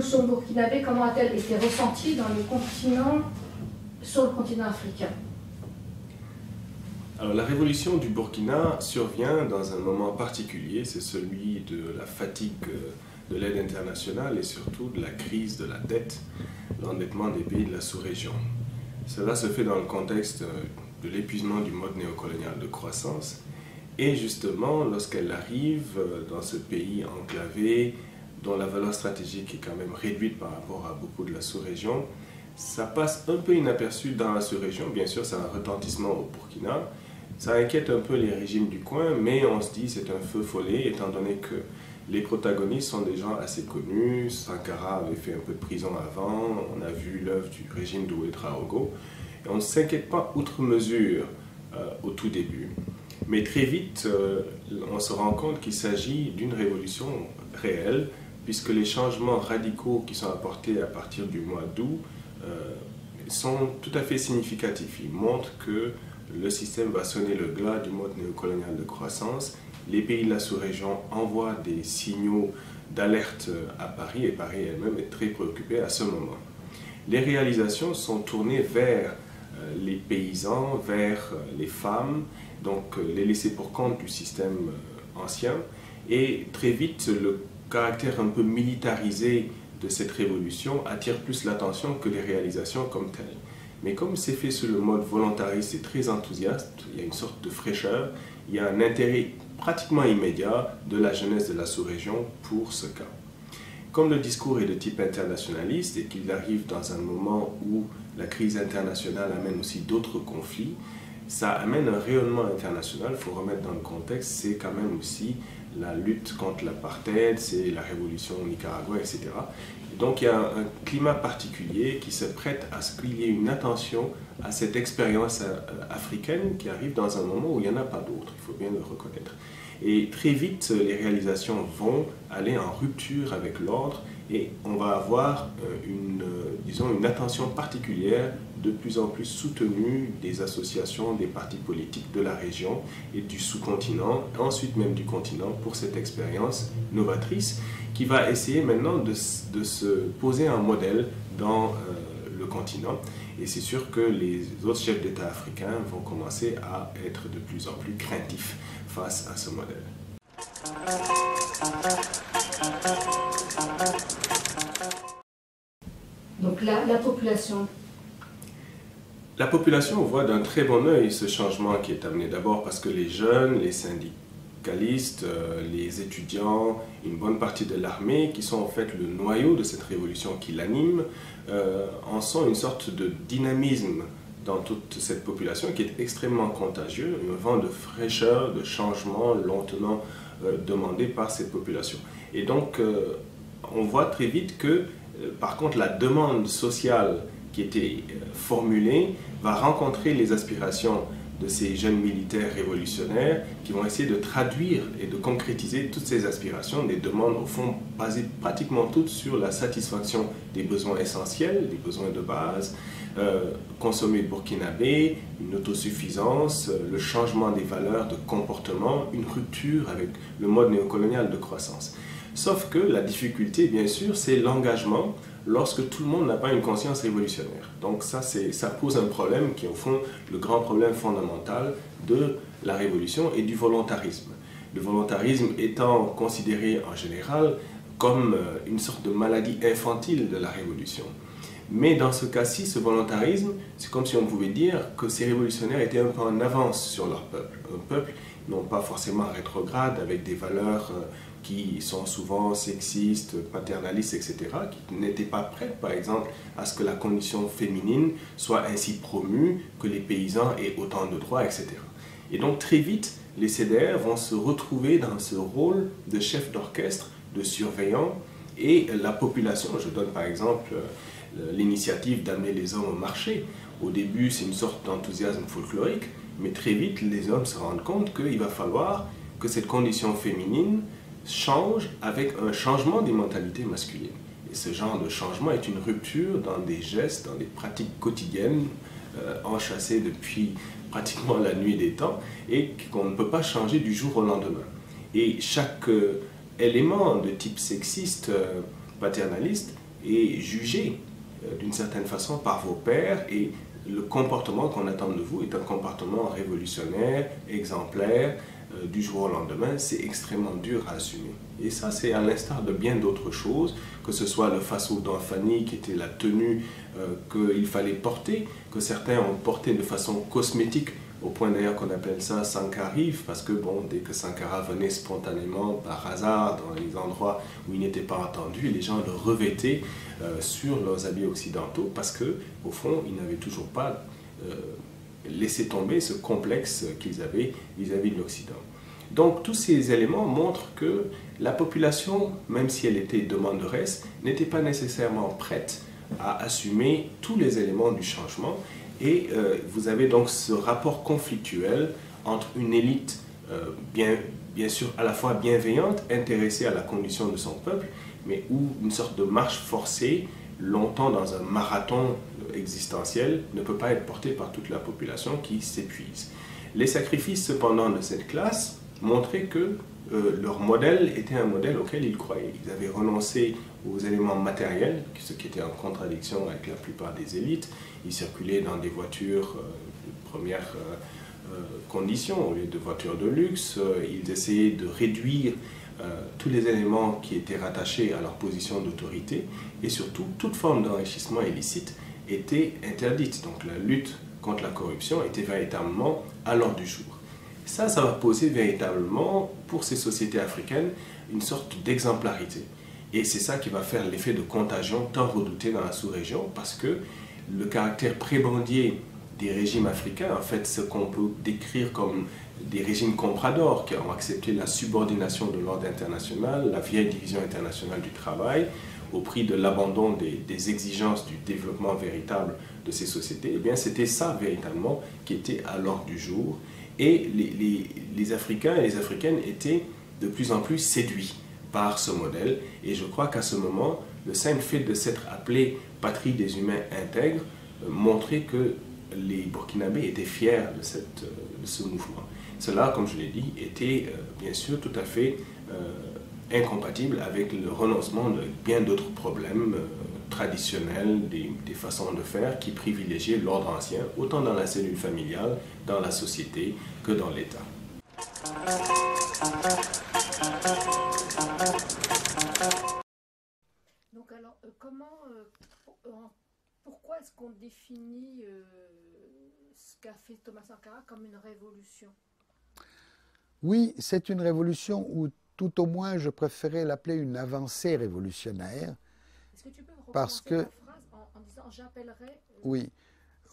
révolution burkinabé, comment a-t-elle été ressentie dans le continent, sur le continent africain? Alors, la révolution du Burkina survient dans un moment particulier, c'est celui de la fatigue de l'aide internationale et surtout de la crise de la dette, l'endettement des pays de la sous-région. Cela se fait dans le contexte de l'épuisement du mode néocolonial de croissance et justement lorsqu'elle arrive dans ce pays enclavé dont la valeur stratégique est quand même réduite par rapport à beaucoup de la sous-région, ça passe un peu inaperçu dans la sous-région. Bien sûr, ça a un retentissement au Burkina. Ça inquiète un peu les régimes du coin, mais on se dit c'est un feu follet, étant donné que les protagonistes sont des gens assez connus. Sankara avait fait un peu de prison avant, on a vu l'œuvre du régime d'Ouédraogo, et on ne s'inquiète pas outre mesure au tout début. Mais très vite, on se rend compte qu'il s'agit d'une révolution réelle, puisque les changements radicaux qui sont apportés à partir du mois d'août sont tout à fait significatifs. Ils montrent que le système va sonner le glas du mode néocolonial de croissance. Les pays de la sous-région envoient des signaux d'alerte à Paris, et Paris elle-même est très préoccupée à ce moment. Les réalisations sont tournées vers les paysans, vers les femmes, donc les laissés-pour-compte du système ancien, et très vite le caractère un peu militarisé de cette révolution attire plus l'attention que les réalisations comme telles. Mais comme c'est fait sous le mode volontariste et très enthousiaste, il y a une sorte de fraîcheur, il y a un intérêt pratiquement immédiat de la jeunesse de la sous-région pour ce cas. Comme le discours est de type internationaliste et qu'il arrive dans un moment où la crise internationale amène aussi d'autres conflits, ça amène un rayonnement international. Il faut remettre dans le contexte, c'est quand même aussi la lutte contre l'apartheid, c'est la révolution au Nicaragua, etc. Et donc il y a un climat particulier qui se prête à ce qu'il y ait une attention à cette expérience africaine qui arrive dans un moment où il n'y en a pas d'autre, il faut bien le reconnaître. Et très vite, les réalisations vont aller en rupture avec l'ordre et on va avoir une attention particulière de plus en plus soutenue des associations, des partis politiques de la région et du sous-continent, ensuite même du continent, pour cette expérience novatrice qui va essayer maintenant de se poser un modèle dans le continent. Et c'est sûr que les autres chefs d'État africains vont commencer à être de plus en plus craintifs face à ce modèle. Donc la population. La population voit d'un très bon œil ce changement qui est amené d'abord parce que les jeunes, les syndicalistes, les étudiants, une bonne partie de l'armée, qui sont en fait le noyau de cette révolution qui l'anime, en sont une sorte de dynamisme dans toute cette population qui est extrêmement contagieux, un vent de fraîcheur, de changement longtemps demandé par cette population. Et donc, on voit très vite que, par contre, la demande sociale qui était formulée va rencontrer les aspirations de ces jeunes militaires révolutionnaires qui vont essayer de traduire et de concrétiser toutes ces aspirations, des demandes au fond basées pratiquement toutes sur la satisfaction des besoins essentiels, des besoins de base, consommer burkinabé, une autosuffisance, le changement des valeurs de comportement, une rupture avec le mode néocolonial de croissance. Sauf que la difficulté, bien sûr, c'est l'engagement lorsque tout le monde n'a pas une conscience révolutionnaire. Donc ça pose un problème qui est au fond le grand problème fondamental de la révolution et du volontarisme. Le volontarisme étant considéré en général comme une sorte de maladie infantile de la révolution. Mais dans ce cas-ci, ce volontarisme, c'est comme si on pouvait dire que ces révolutionnaires étaient un peu en avance sur leur peuple. Un peuple, non pas forcément rétrograde, avec des valeurs qui sont souvent sexistes, paternalistes, etc., qui n'étaient pas prêts, par exemple, à ce que la condition féminine soit ainsi promue, que les paysans aient autant de droits, etc. Et donc très vite, les CDR vont se retrouver dans ce rôle de chef d'orchestre, de surveillant, et la population, je donne par exemple l'initiative d'amener les hommes au marché. Au début, c'est une sorte d'enthousiasme folklorique, mais très vite, les hommes se rendent compte qu'il va falloir que cette condition féminine change avec un changement des mentalités masculines. Et ce genre de changement est une rupture dans des gestes, dans des pratiques quotidiennes, enchâssées depuis pratiquement la nuit des temps, et qu'on ne peut pas changer du jour au lendemain. Et chaque élément de type sexiste, paternaliste, et jugé d'une certaine façon par vos pairs, et le comportement qu'on attend de vous est un comportement révolutionnaire, exemplaire, du jour au lendemain. C'est extrêmement dur à assumer. Et ça, c'est à l'instar de bien d'autres choses, que ce soit le faso d'Anfani, qui était la tenue qu'il fallait porter, que certains ont porté de façon cosmétique, au point d'ailleurs qu'on appelle ça Sankarive, parce que bon, dès que Sankara venait spontanément, par hasard, dans les endroits où il n'était pas entendu, les gens le revêtaient sur leurs habits occidentaux, parce que au fond, ils n'avaient toujours pas laissé tomber ce complexe qu'ils avaient vis-à-vis de l'Occident. Donc tous ces éléments montrent que la population, même si elle était demanderesse, n'était pas nécessairement prête à assumer tous les éléments du changement. Et vous avez donc ce rapport conflictuel entre une élite bien sûr à la fois bienveillante, intéressée à la condition de son peuple, mais où une sorte de marche forcée, longtemps dans un marathon existentiel, ne peut pas être portée par toute la population qui s'épuise. Les sacrifices cependant de cette classe montraient que leur modèle était un modèle auquel ils croyaient. Ils avaient renoncé aux éléments matériels, ce qui était en contradiction avec la plupart des élites. Ils circulaient dans des voitures de première condition, au lieu de voitures de luxe. Ils essayaient de réduire tous les éléments qui étaient rattachés à leur position d'autorité, et surtout toute forme d'enrichissement illicite était interdite. Donc la lutte contre la corruption était véritablement à l'ordre du jour. Ça va poser véritablement pour ces sociétés africaines une sorte d'exemplarité. Et c'est ça qui va faire l'effet de contagion tant redouté dans la sous-région, parce que le caractère prébandier des régimes africains, en fait ce qu'on peut décrire comme des régimes compradors qui ont accepté la subordination de l'ordre international, la vieille division internationale du travail, au prix de l'abandon des exigences du développement véritable de ces sociétés, eh bien c'était ça véritablement qui était à l'ordre du jour. Et les Africains et les Africaines étaient de plus en plus séduits par ce modèle. Et je crois qu'à ce moment, le simple fait de s'être appelé patrie des humains intègres montrait que les Burkinabés étaient fiers de ce mouvement. Cela, comme je l'ai dit, était bien sûr tout à fait incompatible avec le renoncement de bien d'autres problèmes traditionnels, des façons de faire qui privilégiaient l'ordre ancien, autant dans la cellule familiale, dans la société, que dans l'État. Donc alors, pourquoi est-ce qu'on définit ce qu'a fait Thomas Sankara comme une révolution? Oui, c'est une révolution, ou tout au moins je préférais l'appeler une avancée révolutionnaire. Est-ce que tu peux parce recommencer que, ta phrase en disant j'appellerais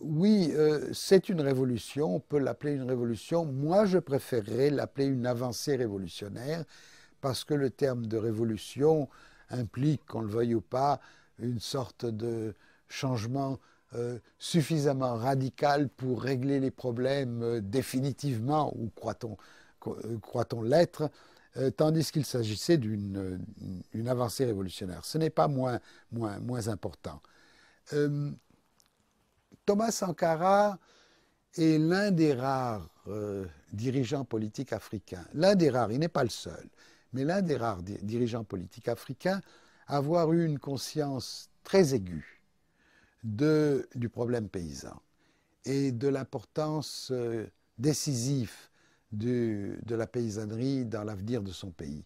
oui, c'est une révolution, on peut l'appeler une révolution. Moi, je préférerais l'appeler une avancée révolutionnaire, parce que le terme de révolution implique, qu'on le veuille ou pas, une sorte de changement suffisamment radical pour régler les problèmes définitivement, ou croit-on l'être, tandis qu'il s'agissait d'une avancée révolutionnaire. Ce n'est pas moins important. Thomas Sankara est l'un des rares dirigeants politiques africains, l'un des rares, il n'est pas le seul, mais l'un des rares dirigeants politiques africains à avoir eu une conscience très aiguë du problème paysan et de l'importance décisive de la paysannerie dans l'avenir de son pays.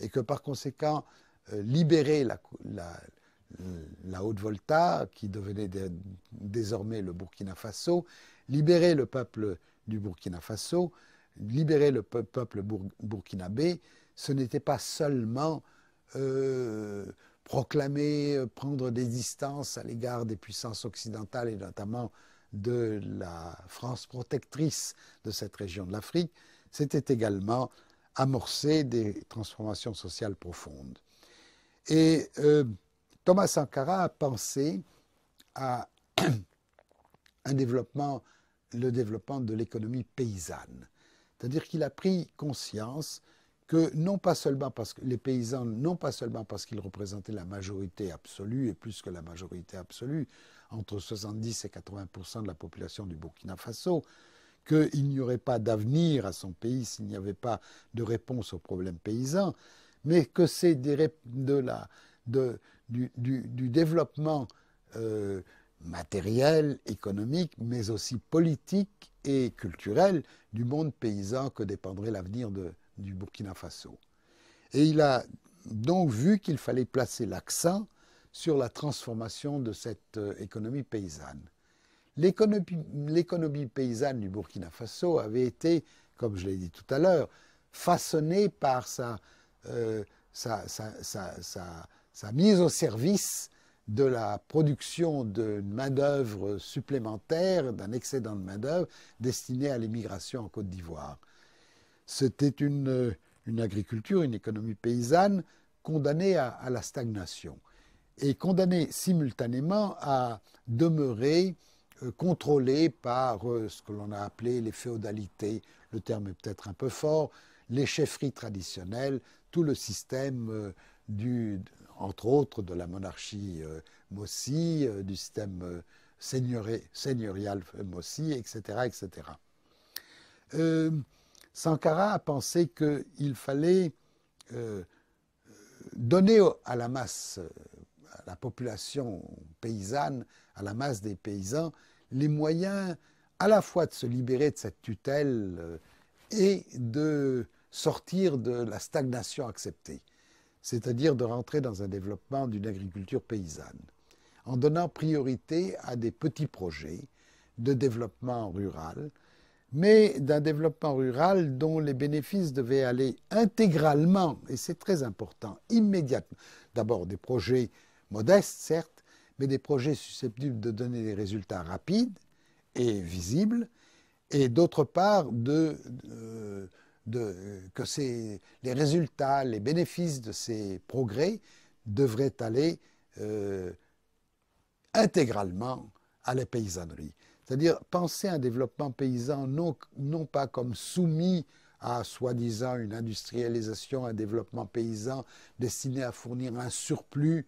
Et que par conséquent, libérer la Haute-Volta, qui devenait désormais le Burkina Faso, libérer le peuple du Burkina Faso, libérer le peuple burkinabé, ce n'était pas seulement proclamer, prendre des distances à l'égard des puissances occidentales et notamment de la France protectrice de cette région de l'Afrique, c'était également amorcer des transformations sociales profondes. Et Thomas Sankara a pensé à le développement de l'économie paysanne. C'est-à-dire qu'il a pris conscience que non pas seulement parce que les paysans, non pas seulement parce qu'ils représentaient la majorité absolue, et plus que la majorité absolue, entre 70 et 80% de la population du Burkina Faso, qu'il n'y aurait pas d'avenir à son pays s'il n'y avait pas de réponse aux problèmes paysans, mais que c'est de du développement matériel, économique, mais aussi politique et culturel du monde paysan que dépendrait l'avenir du Burkina Faso. Et il a donc vu qu'il fallait placer l'accent sur la transformation de cette économie paysanne. L'économie paysanne du Burkina Faso avait été, comme je l'ai dit tout à l'heure, façonnée par sa mise au service de la production de main-d'œuvre supplémentaire, d'un excédent de main-d'œuvre destiné à l'immigration en Côte d'Ivoire. C'était une agriculture, une économie paysanne condamnée à la stagnation et condamnée simultanément à demeurer contrôlée par ce que l'on a appelé les féodalités, le terme est peut-être un peu fort, les chefferies traditionnelles, tout le système entre autres de la monarchie Mossi, du système seigneurial Mossi, etc. etc. Sankara a pensé qu'il fallait donner à la masse, à la population paysanne, à la masse des paysans, les moyens à la fois de se libérer de cette tutelle et de sortir de la stagnation acceptée, c'est-à-dire de rentrer dans un développement d'une agriculture paysanne, en donnant priorité à des petits projets de développement rural, mais d'un développement rural dont les bénéfices devaient aller intégralement, et c'est très important, immédiatement. D'abord des projets modestes, certes, mais des projets susceptibles de donner des résultats rapides et visibles, et d'autre part que les résultats, les bénéfices de ces progrès devraient aller intégralement à la paysannerie. C'est-à-dire penser un développement paysan non pas comme soumis à soi-disant une industrialisation, un développement paysan destiné à fournir un surplus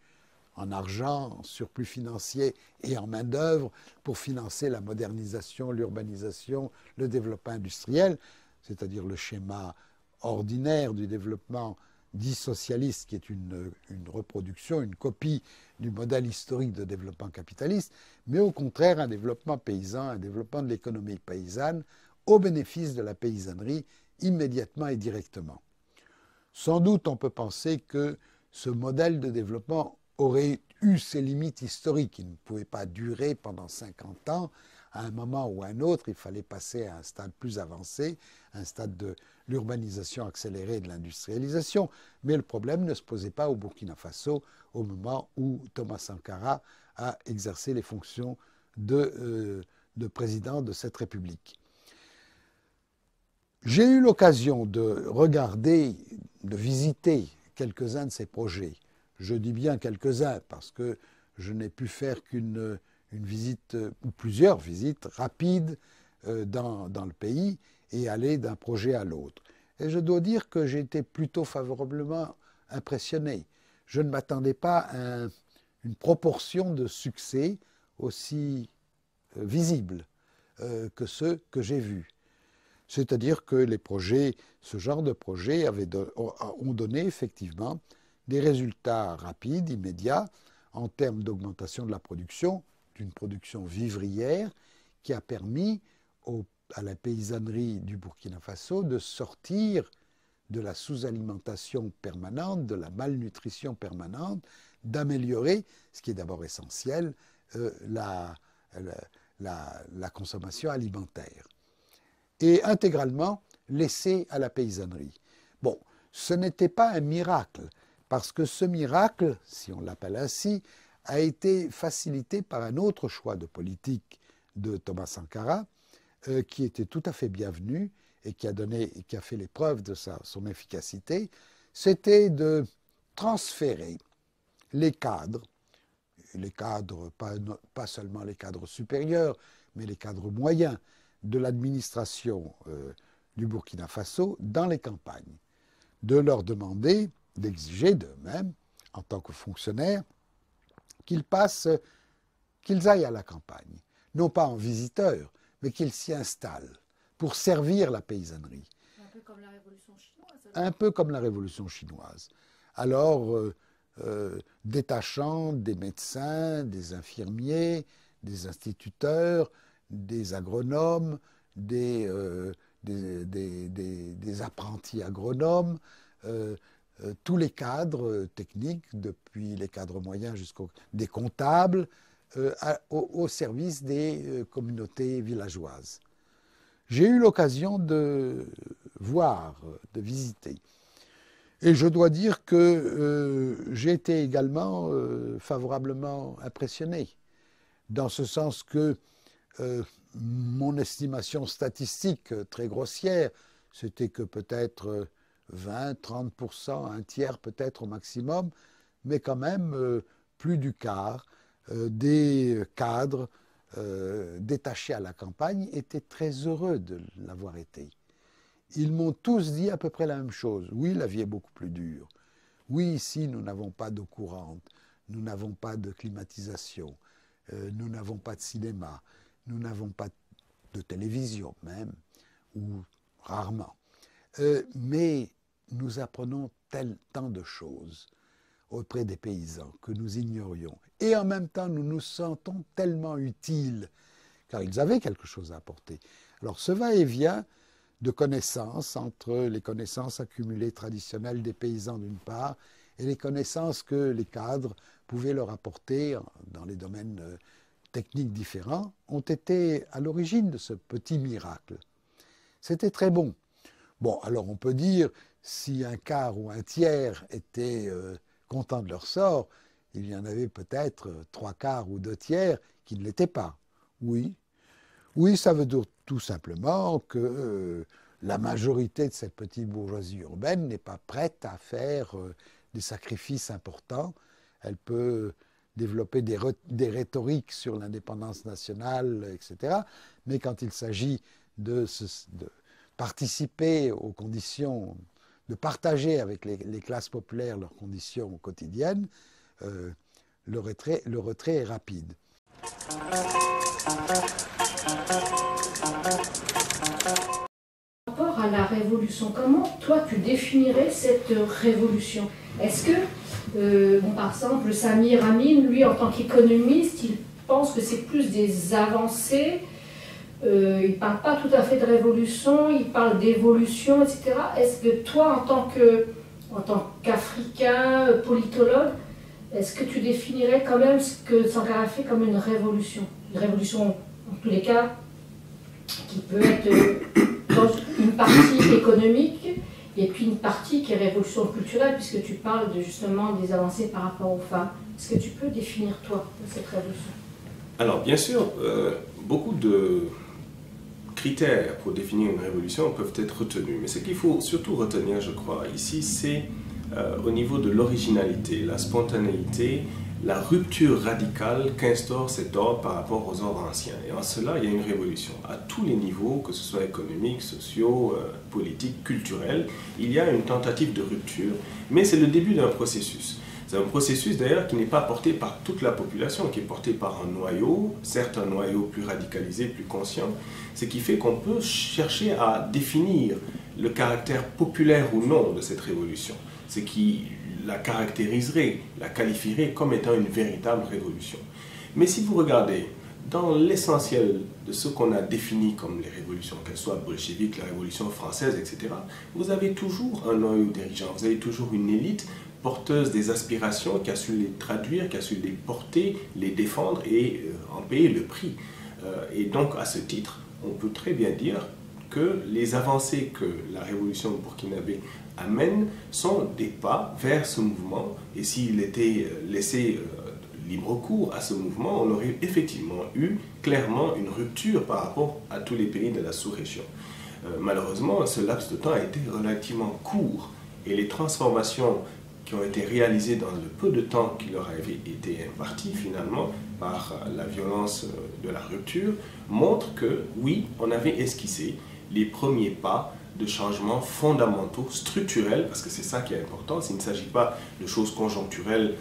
en argent, en surplus financier et en main-d'œuvre pour financer la modernisation, l'urbanisation, le développement industriel, c'est-à-dire le schéma ordinaire du développement dit socialiste, qui est une reproduction, une copie du modèle historique de développement capitaliste, mais au contraire un développement paysan, un développement de l'économie paysanne au bénéfice de la paysannerie immédiatement et directement. Sans doute on peut penser que ce modèle de développement aurait eu ses limites historiques. Il ne pouvait pas durer pendant 50 ans. À un moment ou à un autre, il fallait passer à un stade plus avancé, un stade de l'urbanisation accélérée et de l'industrialisation. Mais le problème ne se posait pas au Burkina Faso au moment où Thomas Sankara a exercé les fonctions de président de cette République. J'ai eu l'occasion de regarder, de visiter quelques-uns de ces projets. Je dis bien quelques-uns parce que je n'ai pu faire qu'une visite, ou plusieurs visites rapides dans le pays et aller d'un projet à l'autre. Et je dois dire que j'ai été plutôt favorablement impressionné. Je ne m'attendais pas à une proportion de succès aussi visible que ceux que j'ai vus. C'est-à-dire que les projets, ce genre de projets ont donné effectivement des résultats rapides, immédiats, en termes d'augmentation de la production, d'une production vivrière qui a permis à la paysannerie du Burkina Faso de sortir de la sous-alimentation permanente, de la malnutrition permanente, d'améliorer, ce qui est d'abord essentiel, la consommation alimentaire. Et intégralement laissée à la paysannerie. Bon, ce n'était pas un miracle, parce que ce miracle, si on l'appelle ainsi, a été facilité par un autre choix de politique de Thomas Sankara, qui était tout à fait bienvenu et qui a fait les preuves de son efficacité, c'était de transférer les cadres, pas seulement les cadres supérieurs, mais les cadres moyens de l'administration du Burkina Faso dans les campagnes, de leur demander, d'exiger d'eux-mêmes, en tant que fonctionnaires, qu'ils aillent à la campagne, non pas en visiteurs, mais qu'ils s'y installent pour servir la paysannerie. Un peu comme la Révolution chinoise. Un peu comme la Révolution chinoise. Alors, détachant des médecins, des infirmiers, des instituteurs, des agronomes, des apprentis agronomes, tous les cadres techniques, depuis les cadres moyens jusqu'aux des comptables, au service des communautés villageoises. J'ai eu l'occasion de voir, de visiter. Et je dois dire que j'ai été également favorablement impressionné, dans ce sens que mon estimation statistique très grossière, c'était que peut-être 20-30%, un tiers peut-être au maximum, mais quand même plus du quart des cadres détachés à la campagne étaient très heureux de l'avoir été. Ils m'ont tous dit à peu près la même chose. Oui, la vie est beaucoup plus dure. Oui, ici, nous n'avons pas d'eau courante, nous n'avons pas de climatisation, nous n'avons pas de cinéma, nous n'avons pas de télévision même, ou rarement. Mais nous apprenons tant de choses auprès des paysans que nous ignorions. Et en même temps, nous nous sentons tellement utiles, car ils avaient quelque chose à apporter. Alors ce va-et-vient de connaissances entre les connaissances accumulées traditionnelles des paysans d'une part et les connaissances que les cadres pouvaient leur apporter dans les domaines techniques différents ont été à l'origine de ce petit miracle. C'était très bon. Bon, alors on peut dire, si un quart ou un tiers étaient contents de leur sort, il y en avait peut-être 3/4 ou 2/3 qui ne l'étaient pas. Oui. Oui, ça veut dire tout simplement que la majorité de cette petite bourgeoisie urbaine n'est pas prête à faire des sacrifices importants. Elle peut développer des rhétoriques sur l'indépendance nationale, etc. Mais quand il s'agit de participer aux conditions, de partager avec les classes populaires leurs conditions quotidiennes, le retrait est rapide. Par rapport à la révolution, comment toi tu définirais cette révolution? Est-ce que, par exemple, Samir Amin, lui en tant qu'économiste, il pense que c'est plus des avancées, il ne parle pas tout à fait de révolution, il parle d'évolution, etc. Est-ce que toi, en tant qu'Africain, politologue, est-ce que tu définirais quand même ce que Sankara a fait comme une révolution? Une révolution, en tous les cas, qui peut être dans une partie économique et puis une partie qui est révolution culturelle, puisque tu parles justement des avancées par rapport aux femmes. Est-ce que tu peux définir, toi, cette révolution? Alors, bien sûr, beaucoup de critères pour définir une révolution peuvent être retenus. Mais ce qu'il faut surtout retenir, je crois, ici, c'est au niveau de l'originalité, la spontanéité, la rupture radicale qu'instaure cet ordre par rapport aux ordres anciens. Et en cela, il y a une révolution. À tous les niveaux, que ce soit économique, sociaux, politique, culturel, il y a une tentative de rupture, mais c'est le début d'un processus. C'est un processus d'ailleurs qui n'est pas porté par toute la population, qui est porté par un noyau, certes un noyau plus radicalisé, plus conscient, ce qui fait qu'on peut chercher à définir le caractère populaire ou non de cette révolution, ce qui la caractériserait, la qualifierait comme étant une véritable révolution. Mais si vous regardez dans l'essentiel de ce qu'on a défini comme les révolutions, qu'elles soient bolcheviques, la révolution française, etc., vous avez toujours un noyau dirigeant, vous avez toujours une élite porteuse des aspirations qui a su les traduire, qui a su les porter, les défendre et en payer le prix. Et donc, à ce titre, on peut très bien dire que les avancées que la révolution burkinabé amène sont des pas vers ce mouvement. Et s'il était laissé libre cours à ce mouvement, on aurait effectivement eu clairement une rupture par rapport à tous les pays de la sous-région. Malheureusement, ce laps de temps a été relativement court et les transformations qui ont été réalisées dans le peu de temps qui leur avait été imparti finalement par la violence de la rupture montrent que oui, on avait esquissé les premiers pas de changements fondamentaux, structurels, parce que c'est ça qui est important. Il ne s'agit pas de choses conjoncturelles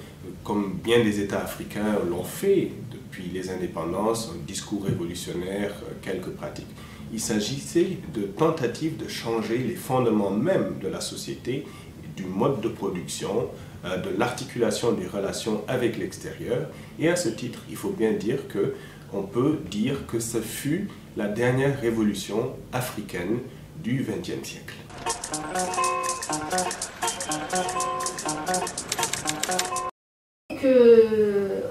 comme bien des États africains l'ont fait depuis les indépendances, un discours révolutionnaire, quelques pratiques. Il s'agissait de tentatives de changer les fondements même de la société, du mode de production, de l'articulation des relations avec l'extérieur. Et à ce titre, il faut bien dire qu'on peut dire que ce fut la dernière révolution africaine du XXe siècle. Que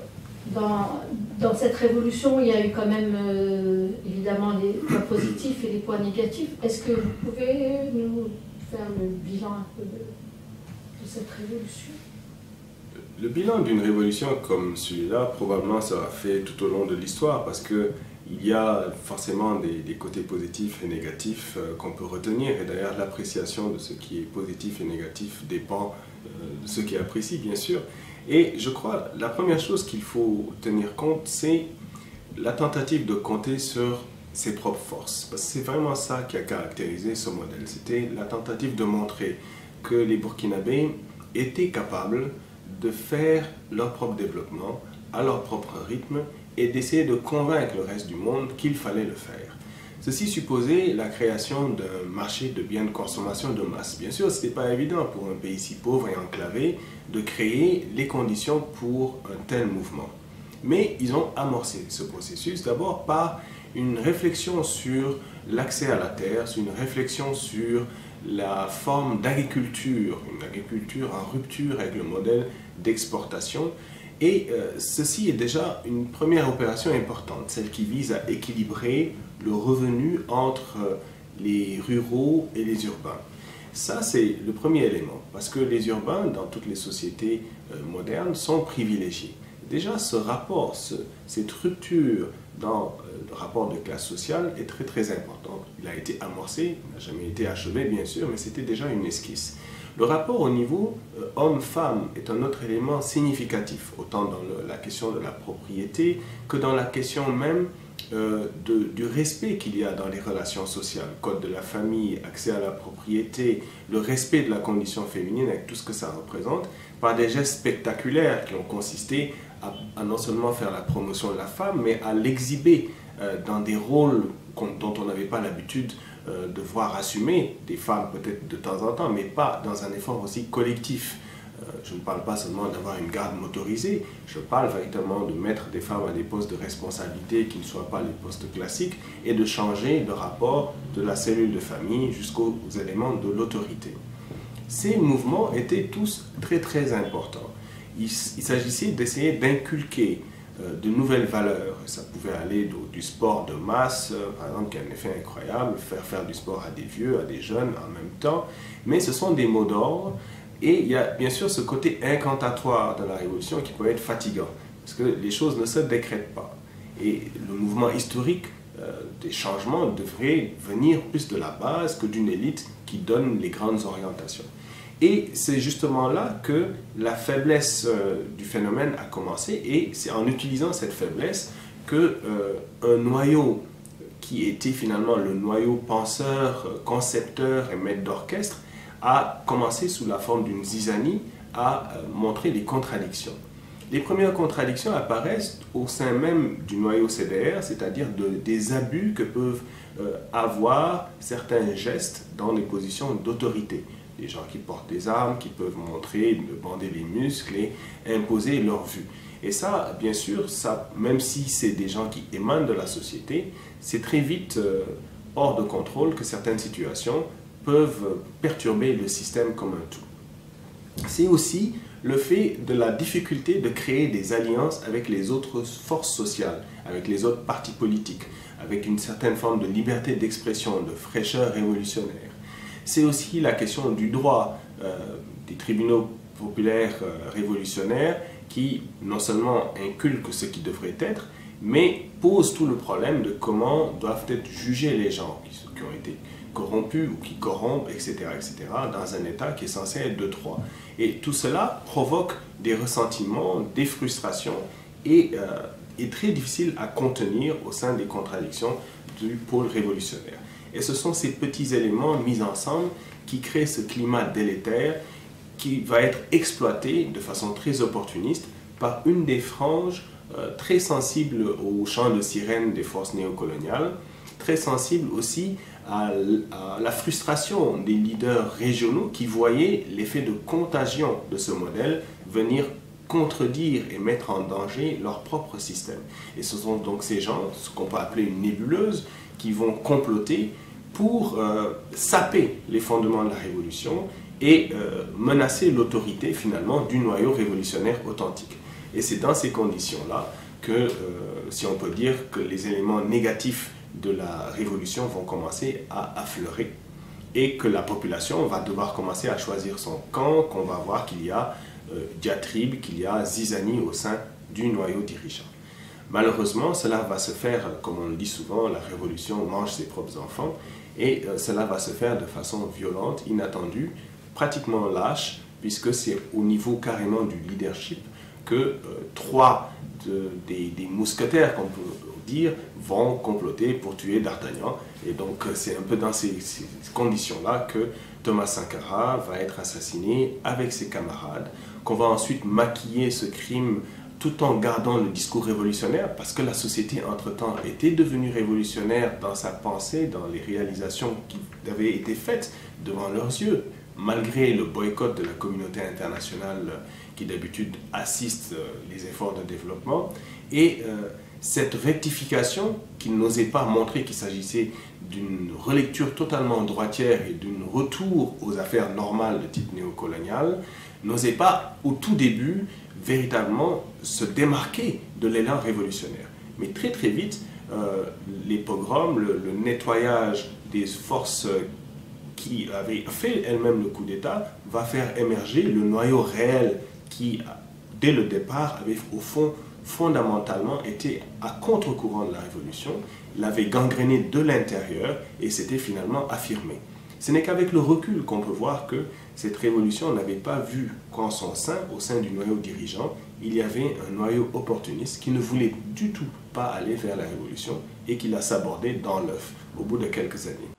dans cette révolution, il y a eu quand même évidemment les points positifs et les points négatifs. Est-ce que vous pouvez nous faire le bilan un peu de cette révolution? Le bilan d'une révolution comme celui-là, probablement sera fait tout au long de l'histoire parce qu'il y a forcément des côtés positifs et négatifs qu'on peut retenir. Et d'ailleurs, l'appréciation de ce qui est positif et négatif dépend de ceux qui apprécient, bien sûr. Et je crois la première chose qu'il faut tenir compte, c'est la tentative de compter sur ses propres forces. Parce que c'est vraiment ça qui a caractérisé ce modèle. C'était la tentative de montrer que les Burkinabés étaient capables de faire leur propre développement à leur propre rythme et d'essayer de convaincre le reste du monde qu'il fallait le faire. Ceci supposait la création d'un marché de biens de consommation de masse. Bien sûr, ce n'était pas évident pour un pays si pauvre et enclavé de créer les conditions pour un tel mouvement. Mais ils ont amorcé ce processus d'abord par une réflexion sur l'accès à la terre, sur une réflexion sur la forme d'agriculture, une agriculture en rupture avec le modèle d'exportation. Et ceci est déjà une première opération importante, celle qui vise à équilibrer le revenu entre les ruraux et les urbains. Ça, c'est le premier élément, parce que les urbains, dans toutes les sociétés modernes, sont privilégiés. Déjà, ce rapport, cette rupture dans le rapport de classe sociale est très très important. Il a été amorcé, il n'a jamais été achevé bien sûr, mais c'était déjà une esquisse. Le rapport au niveau homme-femme est un autre élément significatif, autant dans la question de la propriété que dans la question même du respect qu'il y a dans les relations sociales. Code de la famille, accès à la propriété, le respect de la condition féminine avec tout ce que ça représente, par des gestes spectaculaires qui ont consisté à non seulement faire la promotion de la femme, mais à l'exhiber dans des rôles dont on n'avait pas l'habitude de voir assumer des femmes peut-être de temps en temps, mais pas dans un effort aussi collectif. Je ne parle pas seulement d'avoir une garde motorisée, je parle véritablement de mettre des femmes à des postes de responsabilité qui ne soient pas les postes classiques et de changer le rapport de la cellule de famille jusqu'aux éléments de l'autorité. Ces mouvements étaient tous très très importants. Il s'agissait d'essayer d'inculquer de nouvelles valeurs. Ça pouvait aller du sport de masse, par exemple, qui a un effet incroyable, faire du sport à des vieux, à des jeunes en même temps. Mais ce sont des mots d'ordre. Et il y a bien sûr ce côté incantatoire de la révolution qui peut être fatigant, parce que les choses ne se décrètent pas. Et le mouvement historique des changements devrait venir plus de la base que d'une élite qui donne les grandes orientations. Et c'est justement là que la faiblesse du phénomène a commencé, et c'est en utilisant cette faiblesse que un noyau qui était finalement le noyau penseur, concepteur et maître d'orchestre a commencé sous la forme d'une zizanie à montrer les contradictions. Les premières contradictions apparaissent au sein même du noyau CDR, c'est-à-dire des abus que peuvent avoir certains gestes dans des positions d'autorité. Des gens qui portent des armes, qui peuvent montrer, bander les muscles et imposer leur vue. Et ça, bien sûr, ça, même si c'est des gens qui émanent de la société, c'est très vite hors de contrôle que certaines situations peuvent perturber le système comme un tout. C'est aussi le fait de la difficulté de créer des alliances avec les autres forces sociales, avec les autres partis politiques, avec une certaine forme de liberté d'expression, de fraîcheur révolutionnaire. C'est aussi la question du droit des tribunaux populaires révolutionnaires qui non seulement inculquent ce qui devrait être, mais posent tout le problème de comment doivent être jugés les gens qui ont été corrompus ou qui corrompent, etc., dans un État qui est censé être de droit. Et tout cela provoque des ressentiments, des frustrations et est très difficile à contenir au sein des contradictions du pôle révolutionnaire. Et ce sont ces petits éléments mis ensemble qui créent ce climat délétère qui va être exploité de façon très opportuniste par une des franges très sensibles au chant de sirène des forces néocoloniales, très sensible aussi à la frustration des leaders régionaux qui voyaient l'effet de contagion de ce modèle venir contredire et mettre en danger leur propre système. Et ce sont donc ces gens, ce qu'on peut appeler une nébuleuse, qui vont comploter pour saper les fondements de la révolution et menacer l'autorité finalement du noyau révolutionnaire authentique. Et c'est dans ces conditions-là que, si on peut dire, que les éléments négatifs de la révolution vont commencer à affleurer et que la population va devoir commencer à choisir son camp, qu'on va voir qu'il y a diatribe, qu'il y a zizanie au sein du noyau dirigeant. Malheureusement, cela va se faire, comme on le dit souvent, la révolution mange ses propres enfants, et cela va se faire de façon violente, inattendue, pratiquement lâche, puisque c'est au niveau carrément du leadership que trois des mousquetaires, qu'on peut dire, vont comploter pour tuer D'Artagnan. Et donc c'est un peu dans ces conditions-là que Thomas Sankara va être assassiné avec ses camarades, qu'on va ensuite maquiller ce crime tout en gardant le discours révolutionnaire, parce que la société, entre-temps, était devenue révolutionnaire dans sa pensée, dans les réalisations qui avaient été faites devant leurs yeux, malgré le boycott de la communauté internationale qui d'habitude assiste les efforts de développement. Et cette rectification, qui n'osait pas montrer qu'il s'agissait d'une relecture totalement droitière et d'un retour aux affaires normales de type néocolonial, n'osait pas, au tout début, véritablement se démarquer de l'élan révolutionnaire. Mais très très vite, les pogroms, le nettoyage des forces qui avaient fait elles-mêmes le coup d'État, va faire émerger le noyau réel qui, dès le départ, avait au fond fondamentalement été à contre-courant de la révolution, l'avait gangréné de l'intérieur et s'était finalement affirmé. Ce n'est qu'avec le recul qu'on peut voir que cette révolution n'avait pas vu qu'en son sein, au sein du noyau dirigeant, il y avait un noyau opportuniste qui ne voulait du tout pas aller vers la révolution et qui l'a sabordé dans l'œuf au bout de quelques années.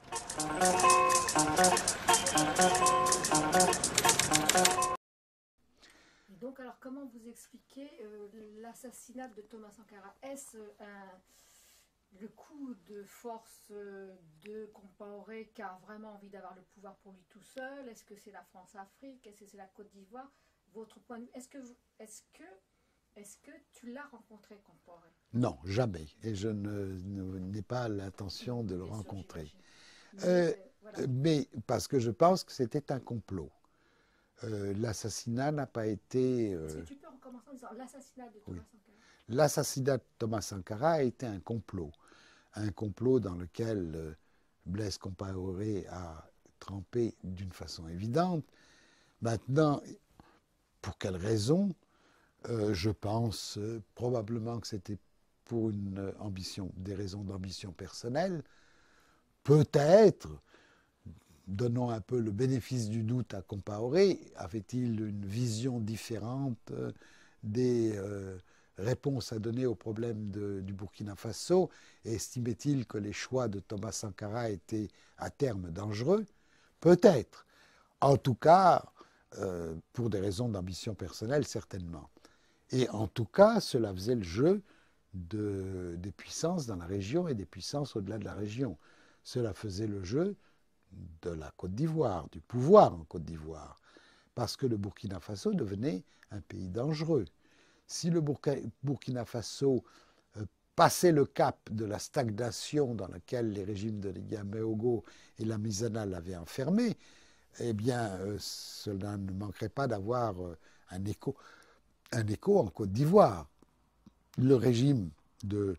Donc, alors, comment vous expliquez l'assassinat de Thomas Sankara? Est-ce le coup de force de Compaoré qui a vraiment envie d'avoir le pouvoir pour lui tout seul? Est-ce que c'est la France-Afrique? Est-ce que c'est la Côte d'Ivoire? Votre point de vue, est-ce que tu l'as rencontré, Compaoré? Non, jamais. Et je n'ai pas l'intention de le rencontrer. Mais parce que je pense que c'était un complot. L'assassinat n'a pas été... Si tu peux recommencer en disant l'assassinat de Thomas Sankara. L'assassinat de Thomas Sankara a été un complot dans lequel Blaise Compaoré a trempé d'une façon évidente. Maintenant, pour quelle raison? Je pense probablement que c'était pour une ambition, des raisons d'ambition personnelle. Peut-être, donnons un peu le bénéfice du doute à Compaoré, avait-il une vision différente des réponses à donner aux problèmes du Burkina Faso, et estimait-il que les choix de Thomas Sankara étaient à terme dangereux? Peut-être. En tout cas, pour des raisons d'ambition personnelle, certainement. Et en tout cas, cela faisait le jeu des puissances dans la région et des puissances au-delà de la région. Cela faisait le jeu de la Côte d'Ivoire, du pouvoir en Côte d'Ivoire, parce que le Burkina Faso devenait un pays dangereux. Si le Burkina Faso passait le cap de la stagnation dans laquelle les régimes de Yaméogo et la Mizana l'avaient enfermé, eh bien, cela ne manquerait pas d'avoir un écho en Côte d'Ivoire. Le régime de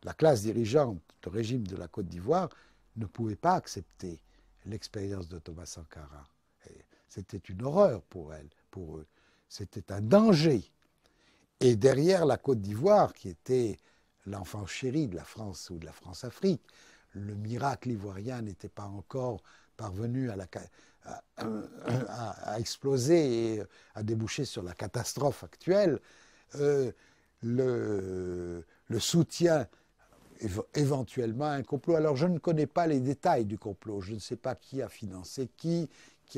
la classe dirigeante, le régime de la Côte d'Ivoire, ne pouvait pas accepter l'expérience de Thomas Sankara. C'était une horreur pour eux. C'était un danger. Et derrière la Côte d'Ivoire, qui était l'enfant chéri de la France ou de la France-Afrique, le miracle ivoirien n'était pas encore parvenu à exploser et à déboucher sur la catastrophe actuelle. Le soutien, éventuellement un complot. Alors je ne connais pas les détails du complot, je ne sais pas qui a financé qui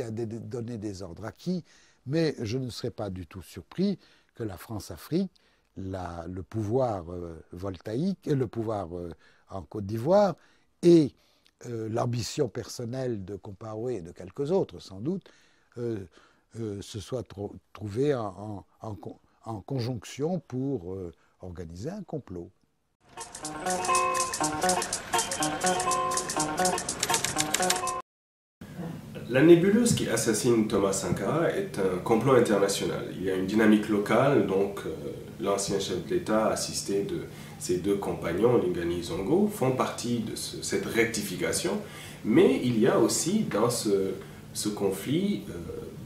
a donné des ordres à qui, mais je ne serais pas du tout surpris que la France-Afrique, le pouvoir voltaïque, le pouvoir en Côte d'Ivoire, et l'ambition personnelle de Compaoré et de quelques autres, sans doute, se soient trouvés en conjonction pour organiser un complot. La nébuleuse qui assassine Thomas Sankara est un complot international. Il y a une dynamique locale, donc l'ancien chef d'État assisté de ses deux compagnons, Lingani et Zongo, font partie de cette rectification, mais il y a aussi dans ce conflit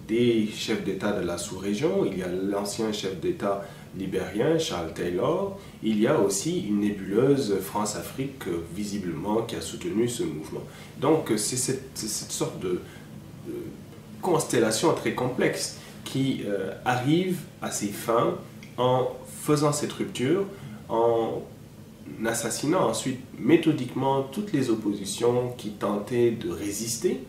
des chefs d'État de la sous-région, il y a l'ancien chef d'État libérien, Charles Taylor, il y a aussi une nébuleuse France-Afrique visiblement qui a soutenu ce mouvement. Donc c'est cette sorte de constellation très complexe qui arrive à ses fins en faisant cette rupture, en assassinant ensuite méthodiquement toutes les oppositions qui tentaient de résister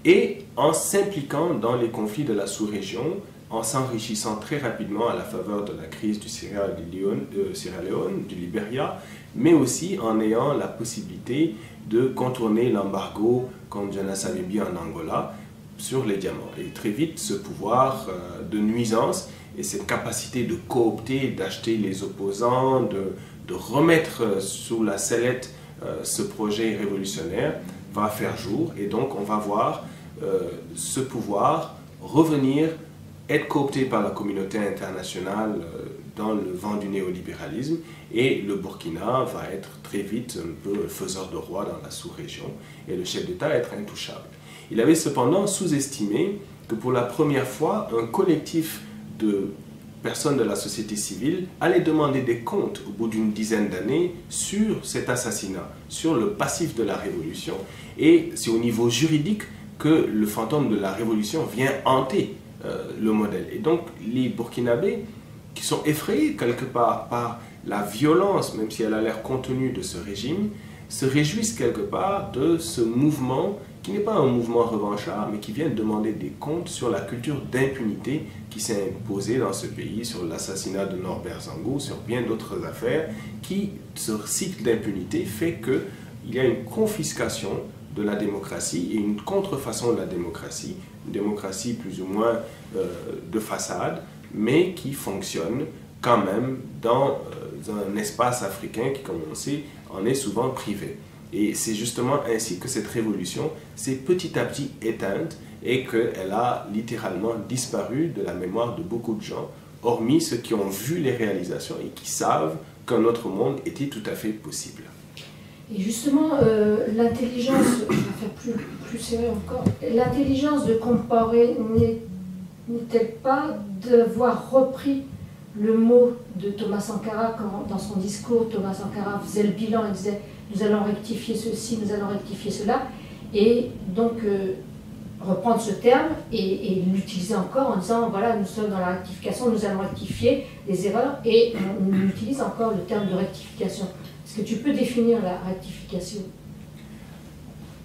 et en s'impliquant dans les conflits de la sous-région, en s'enrichissant très rapidement à la faveur de la crise du Sierra Leone, du Libéria, mais aussi en ayant la possibilité de contourner l'embargo, comme Jonas Savimbi en Angola, sur les diamants. Et très vite, ce pouvoir de nuisance et cette capacité de coopter, d'acheter les opposants, de remettre sous la sellette ce projet révolutionnaire va faire jour. Et donc, on va voir ce pouvoir revenir, être coopté par la communauté internationale dans le vent du néolibéralisme, et le Burkina va être très vite un peu faiseur de roi dans la sous-région, et le chef d'État être intouchable. Il avait cependant sous-estimé que pour la première fois, un collectif de personnes de la société civile allait demander des comptes au bout d'une dizaine d'années sur cet assassinat, sur le passif de la révolution, et c'est au niveau juridique que le fantôme de la révolution vient hanter le modèle. Et donc les Burkinabés, qui sont effrayés quelque part par la violence, même si elle a l'air contenue de ce régime, se réjouissent quelque part de ce mouvement qui n'est pas un mouvement revanchard, mais qui vient demander des comptes sur la culture d'impunité qui s'est imposée dans ce pays, sur l'assassinat de Norbert Zongo, sur bien d'autres affaires, qui, ce cycle d'impunité fait qu'il y a une confiscation de la démocratie et une contrefaçon de la démocratie, une démocratie plus ou moins de façade, mais qui fonctionne quand même dans un espace africain qui, comme on sait, en est souvent privé. Et c'est justement ainsi que cette révolution s'est petit à petit éteinte et qu'elle a littéralement disparu de la mémoire de beaucoup de gens, hormis ceux qui ont vu les réalisations et qui savent qu'un autre monde était tout à fait possible. Et justement, l'intelligence, je vais faire plus sérieux encore, l'intelligence de Compaoré n'est-elle pas d'avoir repris le mot de Thomas Sankara quand, dans son discours, Thomas Sankara faisait le bilan et disait « nous allons rectifier ceci, nous allons rectifier cela », et donc reprendre ce terme et l'utiliser encore en disant « voilà, nous sommes dans la rectification, nous allons rectifier les erreurs », et on utilise encore le terme de rectification. Est-ce que tu peux définir la rectification ?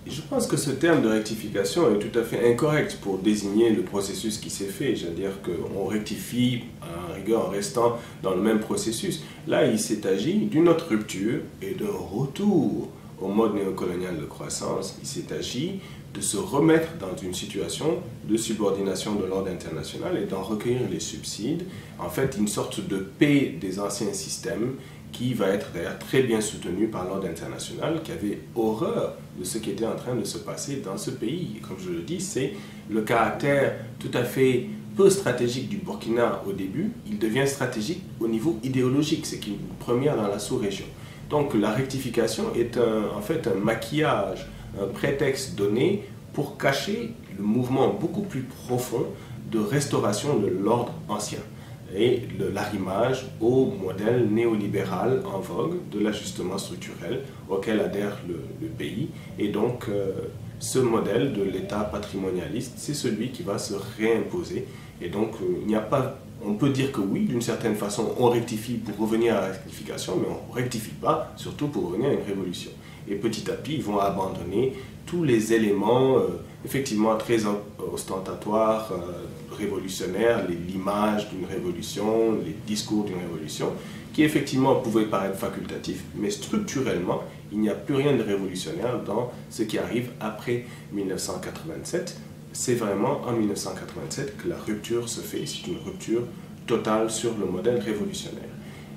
Je pense que ce terme de rectification est tout à fait incorrect pour désigner le processus qui s'est fait. C'est-à-dire qu'on rectifie à rigueur en restant dans le même processus. Là, il s'est agi d'une autre rupture et d'un retour au mode néocolonial de croissance. Il s'est agi de se remettre dans une situation de subordination de l'ordre international et d'en recueillir les subsides. En fait, une sorte de paix des anciens systèmes qui va être d'ailleurs très bien soutenu par l'ordre international, qui avait horreur de ce qui était en train de se passer dans ce pays. Comme je le dis, c'est le caractère tout à fait peu stratégique du Burkina au début, il devient stratégique au niveau idéologique, c'est une première dans la sous-région. Donc la rectification est en fait un maquillage, un prétexte donné pour cacher le mouvement beaucoup plus profond de restauration de l'ordre ancien et l'arrimage au modèle néolibéral en vogue de l'ajustement structurel auquel adhère le pays. Et donc, ce modèle de l'État patrimonialiste, c'est celui qui va se réimposer Et donc, il n'y a pas, on peut dire que oui, d'une certaine façon, on rectifie pour revenir à la rectification, mais on ne rectifie pas, surtout pour revenir à une révolution. Et petit à petit, ils vont abandonner tous les éléments effectivement très ostentatoires, révolutionnaires, l'image d'une révolution, les discours d'une révolution, qui effectivement pouvaient paraître facultatifs, mais structurellement, il n'y a plus rien de révolutionnaire dans ce qui arrive après 1987. C'est vraiment en 1987 que la rupture se fait, c'est une rupture totale sur le modèle révolutionnaire.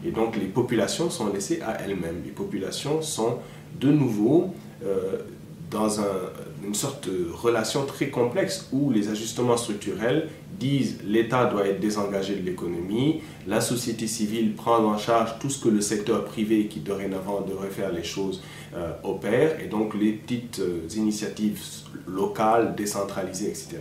Et donc les populations sont laissées à elles-mêmes. Les populations sont de nouveau dans une sorte de relation très complexe où les ajustements structurels disent l'État doit être désengagé de l'économie, la société civile prend en charge tout ce que le secteur privé qui dorénavant devrait faire les choses opère, et donc les petites initiatives locales, décentralisées, etc.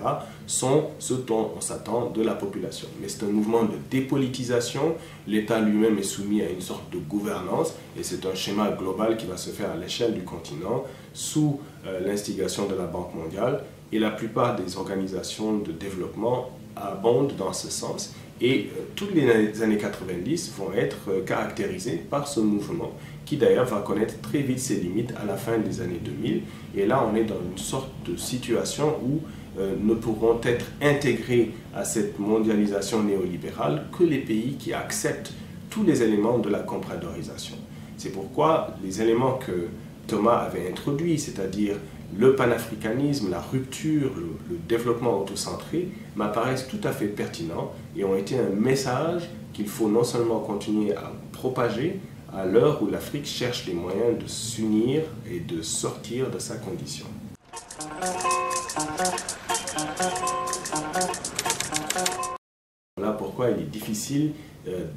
sont ce dont on s'attend de la population. Mais c'est un mouvement de dépolitisation, l'État lui-même est soumis à une sorte de gouvernance, et c'est un schéma global qui va se faire à l'échelle du continent sous l'instigation de la Banque mondiale, et la plupart des organisations de développement abondent dans ce sens. Et toutes les années 90 vont être caractérisées par ce mouvement qui d'ailleurs va connaître très vite ses limites à la fin des années 2000. Et là, on est dans une sorte de situation où ne pourront être intégrés à cette mondialisation néolibérale que les pays qui acceptent tous les éléments de la compradorisation. C'est pourquoi les éléments que Thomas avait introduits, c'est-à-dire le panafricanisme, la rupture, le développement autocentré, m'apparaissent tout à fait pertinents et ont été un message qu'il faut non seulement continuer à propager à l'heure où l'Afrique cherche les moyens de s'unir et de sortir de sa condition. Voilà pourquoi il est difficile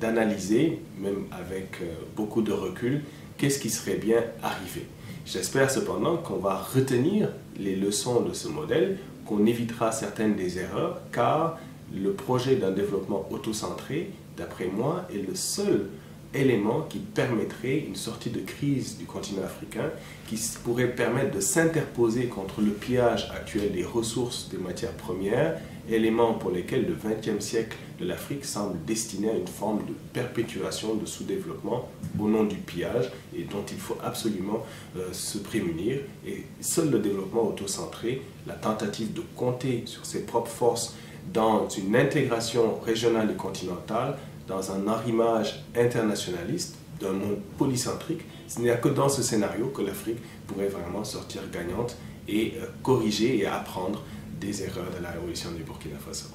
d'analyser, même avec beaucoup de recul, qu'est-ce qui serait bien arrivé. J'espère cependant qu'on va retenir les leçons de ce modèle, qu'on évitera certaines des erreurs, car le projet d'un développement autocentré, d'après moi, est le seul élément qui permettrait une sortie de crise du continent africain, qui pourrait permettre de s'interposer contre le pillage actuel des ressources des matières premières, éléments pour lesquels le XXe siècle de l'Afrique semble destiné à une forme de perpétuation, de sous-développement au nom du pillage et dont il faut absolument se prémunir. Et seul le développement autocentré, la tentative de compter sur ses propres forces dans une intégration régionale et continentale, dans un arrimage internationaliste d'un monde polycentrique, ce n'est que dans ce scénario que l'Afrique pourrait vraiment sortir gagnante et corriger et apprendre des erreurs de la révolution du Burkina Faso.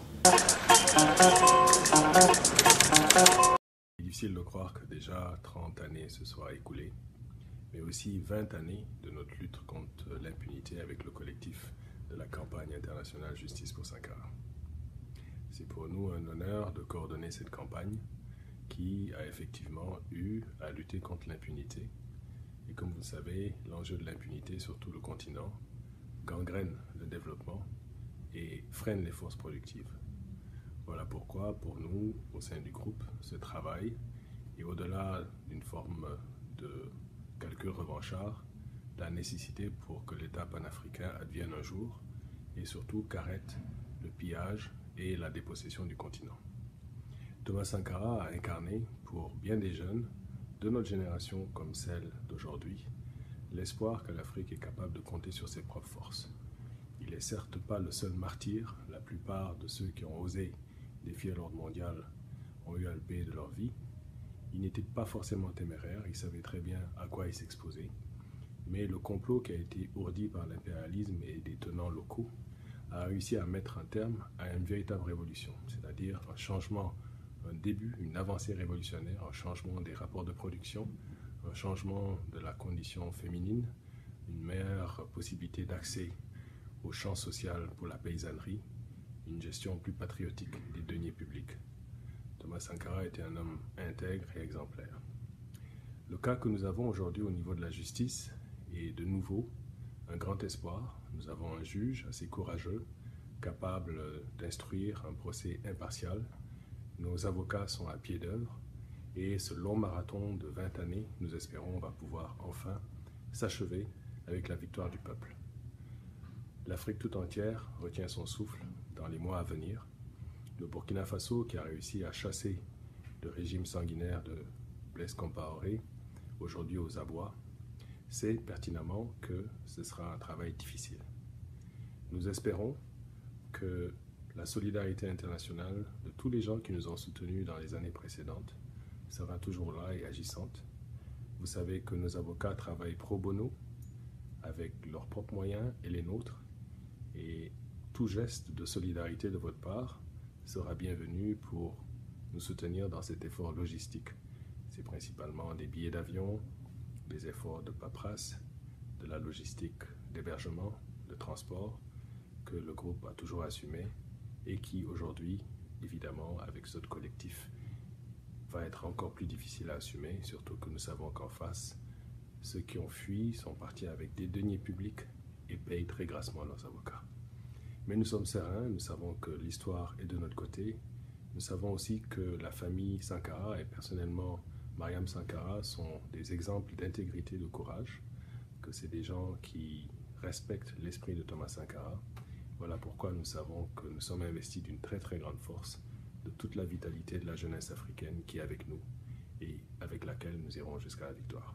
Il est difficile de croire que déjà 30 années se soient écoulées, mais aussi 20 années de notre lutte contre l'impunité avec le collectif de la campagne internationale Justice pour Sankara. C'est pour nous un honneur de coordonner cette campagne qui a effectivement eu à lutter contre l'impunité. Et comme vous le savez, l'enjeu de l'impunité sur tout le continent gangrène le développement et freine les forces productives. Voilà pourquoi, pour nous, au sein du groupe, ce travail est au-delà d'une forme de calcul revanchard, la nécessité pour que l'État panafricain advienne un jour et surtout qu'arrête le pillage et la dépossession du continent. Thomas Sankara a incarné, pour bien des jeunes, de notre génération comme celle d'aujourd'hui, l'espoir que l'Afrique est capable de compter sur ses propres forces. Il n'est certes pas le seul martyr, la plupart de ceux qui ont osé défier l'ordre mondial ont eu à le payer de leur vie. Il n'était pas forcément téméraire, il savait très bien à quoi il s'exposait. Mais le complot qui a été ourdi par l'impérialisme et des tenants locaux a réussi à mettre un terme à une véritable révolution, c'est-à-dire un changement, un début, une avancée révolutionnaire, un changement des rapports de production, un changement de la condition féminine, une meilleure possibilité d'accès au champ social pour la paysannerie, une gestion plus patriotique des deniers publics. Thomas Sankara était un homme intègre et exemplaire. Le cas que nous avons aujourd'hui au niveau de la justice est de nouveau un grand espoir. Nous avons un juge assez courageux, capable d'instruire un procès impartial. Nos avocats sont à pied d'œuvre et ce long marathon de 20 années, nous espérons, va pouvoir enfin s'achever avec la victoire du peuple. L'Afrique tout entière retient son souffle dans les mois à venir. Le Burkina Faso, qui a réussi à chasser le régime sanguinaire de Blaise Compaoré, aujourd'hui aux abois, sait pertinemment que ce sera un travail difficile. Nous espérons que la solidarité internationale de tous les gens qui nous ont soutenus dans les années précédentes sera toujours là et agissante. Vous savez que nos avocats travaillent pro bono avec leurs propres moyens et les nôtres, et tout geste de solidarité de votre part sera bienvenu pour nous soutenir dans cet effort logistique. C'est principalement des billets d'avion, des efforts de paperasse, de la logistique d'hébergement, de transport, que le groupe a toujours assumé et qui aujourd'hui, évidemment, avec ce collectif, va être encore plus difficile à assumer, surtout que nous savons qu'en face, ceux qui ont fui sont partis avec des deniers publics et payent très grassement leurs avocats. Mais nous sommes sereins, nous savons que l'histoire est de notre côté. Nous savons aussi que la famille Sankara et personnellement Mariam Sankara sont des exemples d'intégrité, de courage, que c'est des gens qui respectent l'esprit de Thomas Sankara. Voilà pourquoi nous savons que nous sommes investis d'une très très grande force, de toute la vitalité de la jeunesse africaine qui est avec nous et avec laquelle nous irons jusqu'à la victoire.